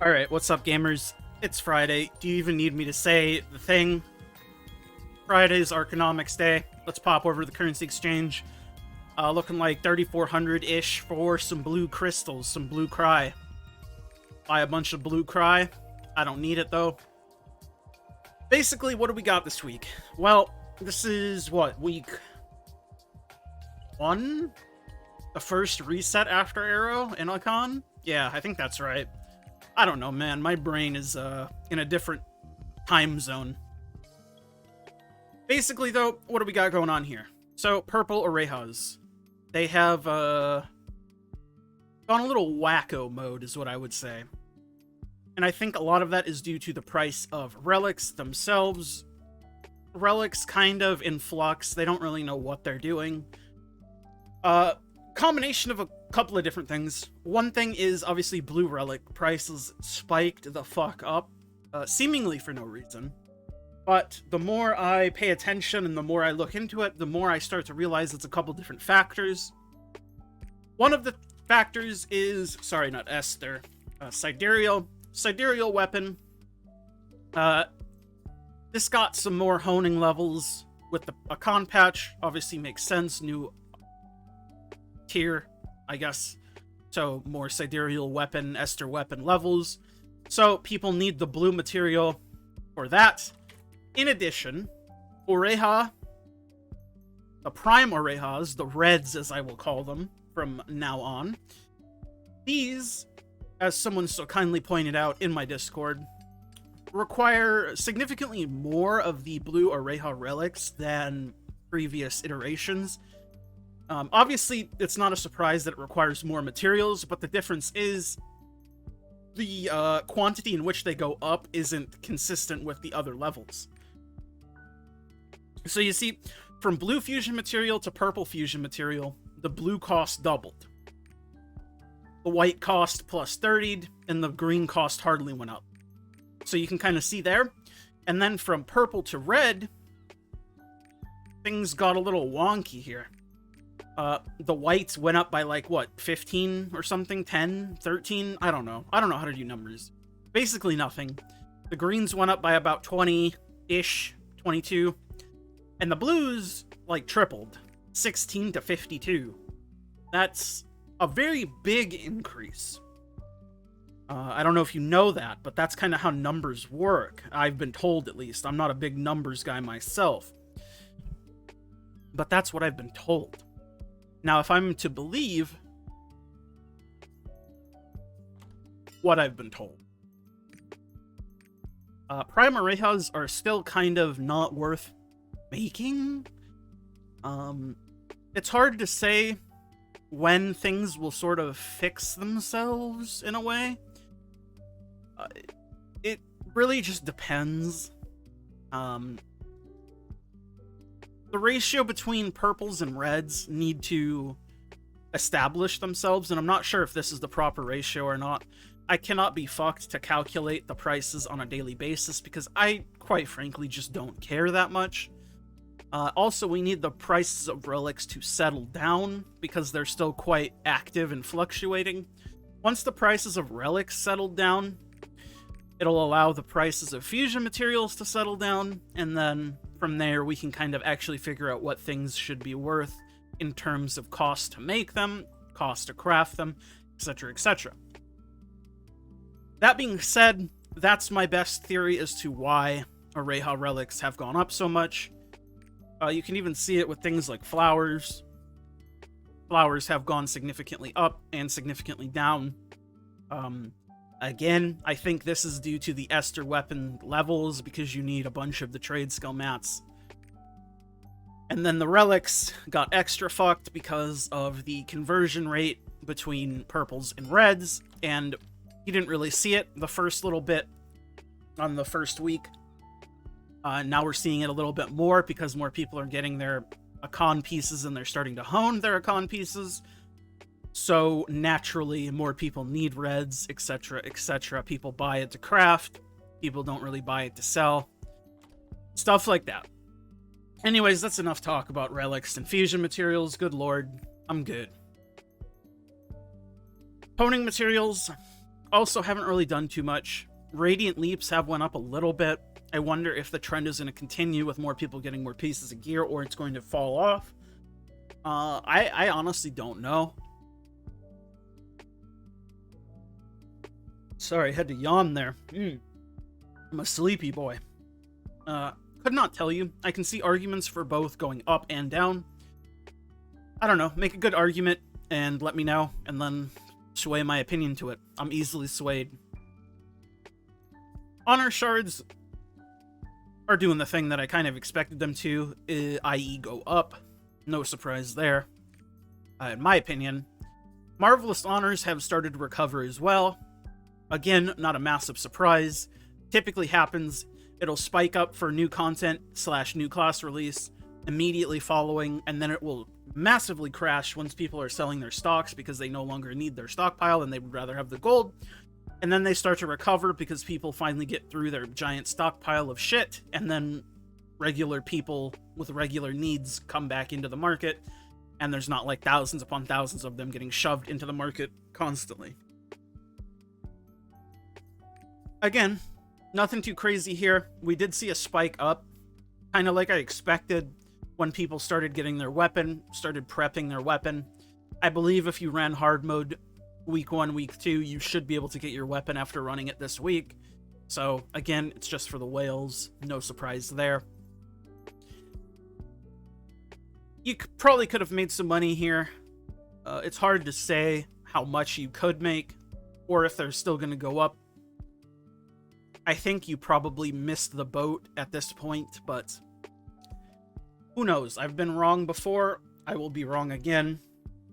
Alright, what's up, gamers? It's Friday. Do you even need me to say the thing? Friday's Arkonomics Day. Let's pop over to the currency exchange. Looking like 3,400-ish for some blue crystals, some blue cry. Buy a bunch of blue cry. I don't need it, though. Basically, what do we got this week? Well, this is, what, week 1? The first reset after Arrow in Icon? Yeah, I think that's right. I don't know, man. My brain is in a different time zone. Basically, though, what do we got going on here? So, purple Orejas. They have gone a little wacko mode, is what I would say. And I think a lot of that is due to the price of relics themselves. Relics kind of in flux. They don't really know what they're doing. Combination of a couple of different things. One thing is obviously blue relic prices spiked the fuck up, seemingly for no reason. But the more I pay attention and the more I look into it, the more I start to realize it's a couple different factors. One of the factors is, sorry, not Esther, Sidereal weapon. This got some more honing levels with the Icon patch. Obviously makes sense, new tier, I guess. So more Sidereal weapon, Esther weapon levels. So people need the blue material for that. In addition, Oreja, the prime Orejas, the reds as I will call them from now on, these, as someone so kindly pointed out in my Discord, require significantly more of the blue Oreja relics than previous iterations. Obviously, it's not a surprise that it requires more materials, but the difference is the quantity in which they go up isn't consistent with the other levels. So you see, from blue fusion material to purple fusion material, the blue cost doubled. The white cost plus 30'd, and the green cost hardly went up. So you can kind of see there. And then from purple to red, things got a little wonky here. The whites went up by like, what, 15 or something? 10? 13? I don't know. I don't know how to do numbers. Basically nothing. The greens went up by about 20-ish, 22. And the blues, like, tripled. 16 to 52. That's a very big increase. I don't know if you know that, but that's kind of how numbers work. I've been told, at least. I'm not a big numbers guy myself. But that's what I've been told. Now, if I'm to believe what I've been told, Prime Orejas are still kind of not worth making. It's hard to say when things will sort of fix themselves in a way. It really just depends. The ratio between purples and reds need to establish themselves, and I'm not sure if this is the proper ratio or not. I cannot be fucked to calculate the prices on a daily basis because I, quite frankly, just don't care that much. Also, we need the prices of relics to settle down because they're still quite active and fluctuating. Once the prices of relics settle down, it'll allow the prices of fusion materials to settle down, and then from there we can kind of actually figure out what things should be worth in terms of cost to make them, cost to craft them, etc., etc. That being said, that's my best theory as to why Oreja relics have gone up so much. You can even see it with things like flowers. Flowers have gone significantly up and significantly down. Again, I think this is due to the Esther weapon levels because you need a bunch of the trade skill mats. And then the relics got extra fucked because of the conversion rate between purples and reds, and you didn't really see it the first little bit on the first week. Now we're seeing it a little bit more because more people are getting their Icon pieces and they're starting to hone their Icon pieces. So naturally, more people need reds, etc., etc. People buy it to craft. People don't really buy it to sell. Stuff like that. Anyways, that's enough talk about relics and fusion materials. Good lord, I'm good. Honing materials. Also, haven't really done too much. Radiant Leaps have went up a little bit. I wonder if the trend is going to continue with more people getting more pieces of gear, or it's going to fall off. I honestly don't know. Sorry, I had to yawn there. I'm a sleepy boy. Could not tell you. I can see arguments for both going up and down. I don't know. Make a good argument and let me know, and then sway my opinion to it. I'm easily swayed. Honor shards are doing the thing that I kind of expected them to, i.e. go up. No surprise there. In my opinion. Marvelous honors have started to recover as well. Again, not a massive surprise. Typically happens, it'll spike up for new content / new class release immediately following, and then it will massively crash once people are selling their stocks because they no longer need their stockpile and they would rather have the gold. And then they start to recover because people finally get through their giant stockpile of shit, and then regular people with regular needs come back into the market, and there's not like thousands upon thousands of them getting shoved into the market constantly. Again, nothing too crazy here. We did see a spike up, kind of like I expected when people started getting their weapon, started prepping their weapon. I believe if you ran hard mode week 1, week 2, you should be able to get your weapon after running it this week. So again, it's just for the whales. No surprise there. You probably could have made some money here. It's hard to say how much you could make, or if they're still going to go up. I think you probably missed the boat at this point, but who knows? I've been wrong before. I will be wrong again.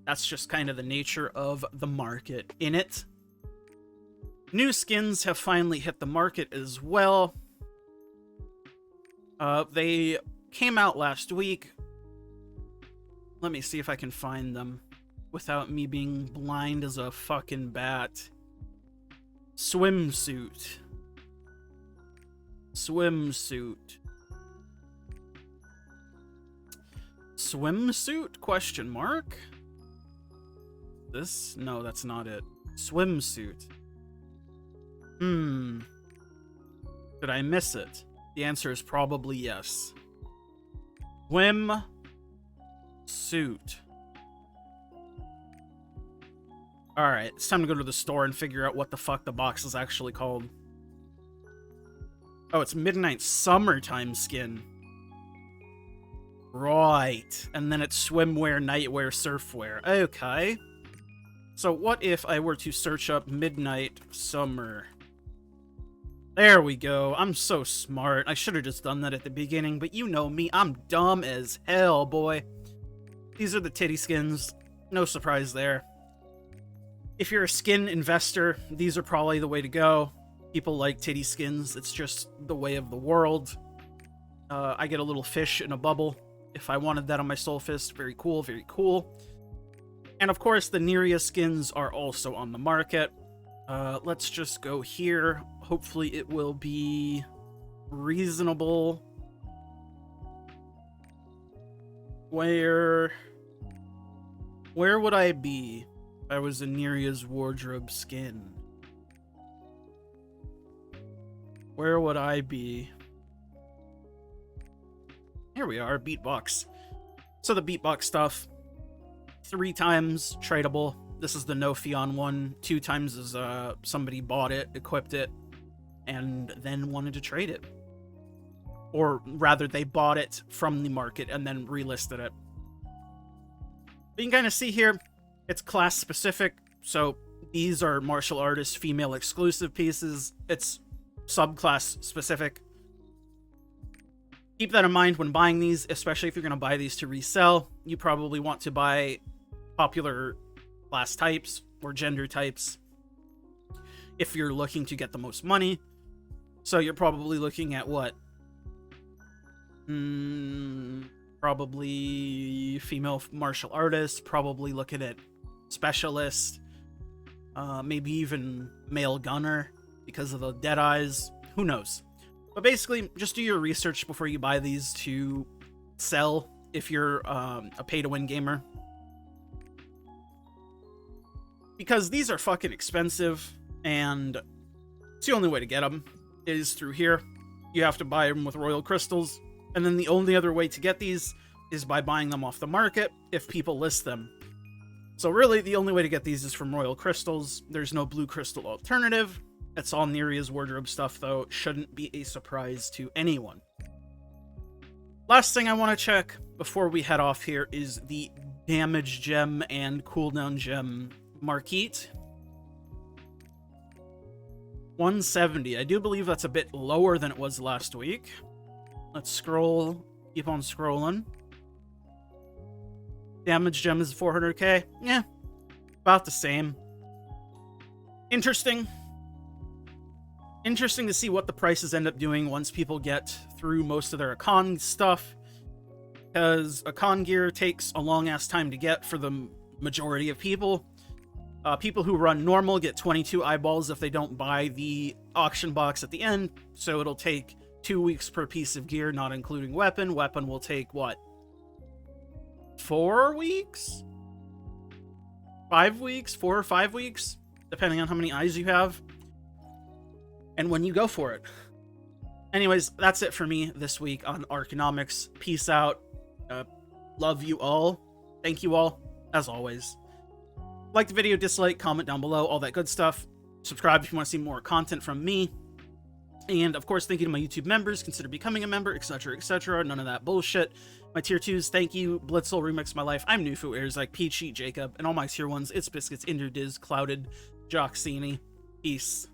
That's just kind of the nature of the market in it. New skins have finally hit the market as well. They came out last week. Let me see if I can find them without me being blind as a fucking bat. Swimsuit. Swimsuit? Question mark? This? No, that's not it. Swimsuit. Did I miss it? The answer is probably yes. Swimsuit. Alright, it's time to go to the store and figure out what the fuck the box is actually called. Oh, it's Midnight Summertime skin. Right. And then it's swimwear, nightwear, surfwear. Okay. So what if I were to search up Midnight Summer? There we go. I'm so smart. I should have just done that at the beginning, but you know me. I'm dumb as hell, boy. These are the titty skins. No surprise there. If you're a skin investor, these are probably the way to go. People like titty skins. It's just the way of the world. I get a little fish in a bubble. If I wanted that on my soul fist, very cool, very cool. And of course, the Neria skins are also on the market. Let's just go here. Hopefully it will be reasonable. Where would I be if I was a Neria's wardrobe skin? Where would I be? Here we are, beatbox. So the beatbox stuff, 3 times tradable. This is the no fee on one. 2 times is somebody bought it, equipped it, and then wanted to trade it. Or rather, they bought it from the market and then relisted it. But you can kind of see here, it's class specific. So these are martial artist female exclusive pieces. It's subclass specific. Keep that in mind when buying these, especially if you're going to buy these to resell. You probably want to buy popular class types or gender types if you're looking to get the most money. So you're probably looking at what? Probably female martial artist, probably looking at specialist, maybe even male gunner because of the dead eyes. Who knows? But basically, just do your research before you buy these to sell if you're a pay-to-win gamer. Because these are fucking expensive. and it's the only way to get them is through here. You have to buy them with royal crystals, and then the only other way to get these is by buying them off the market if people list them. So really, the only way to get these is from royal crystals. There's no blue crystal alternative. It's all Neria's wardrobe stuff, though. Shouldn't be a surprise to anyone. Last thing I want to check before we head off here is the damage gem and cooldown gem Marquise. 170. I do believe that's a bit lower than it was last week. Let's scroll. Keep on scrolling. Damage gem is 400k. Yeah, about the same. Interesting to see what the prices end up doing once people get through most of their Econ stuff, because Econ gear takes a long-ass time to get for the majority of people. People who run normal get 22 eyeballs if they don't buy the auction box at the end, so it'll take 2 weeks per piece of gear, not including weapon. Weapon will take, what, 4 weeks? 5 weeks? 4 or 5 weeks? Depending on how many eyes you have. And when you go for it. Anyways, that's it for me this week on Arkonomics. Peace out. Love you all. Thank you all, as always. Like the video, dislike, comment down below, all that good stuff. Subscribe if you want to see more content from me. And, of course, thank you to my YouTube members. Consider becoming a member, etc., etc. None of that bullshit. My tier 2s, thank you. Blitzel, Remix My Life, I'm Nufu, Airzak, Peachy, Jacob. And all my tier 1s, It's Biscuits, Diz, Clouded, Joxini. Peace.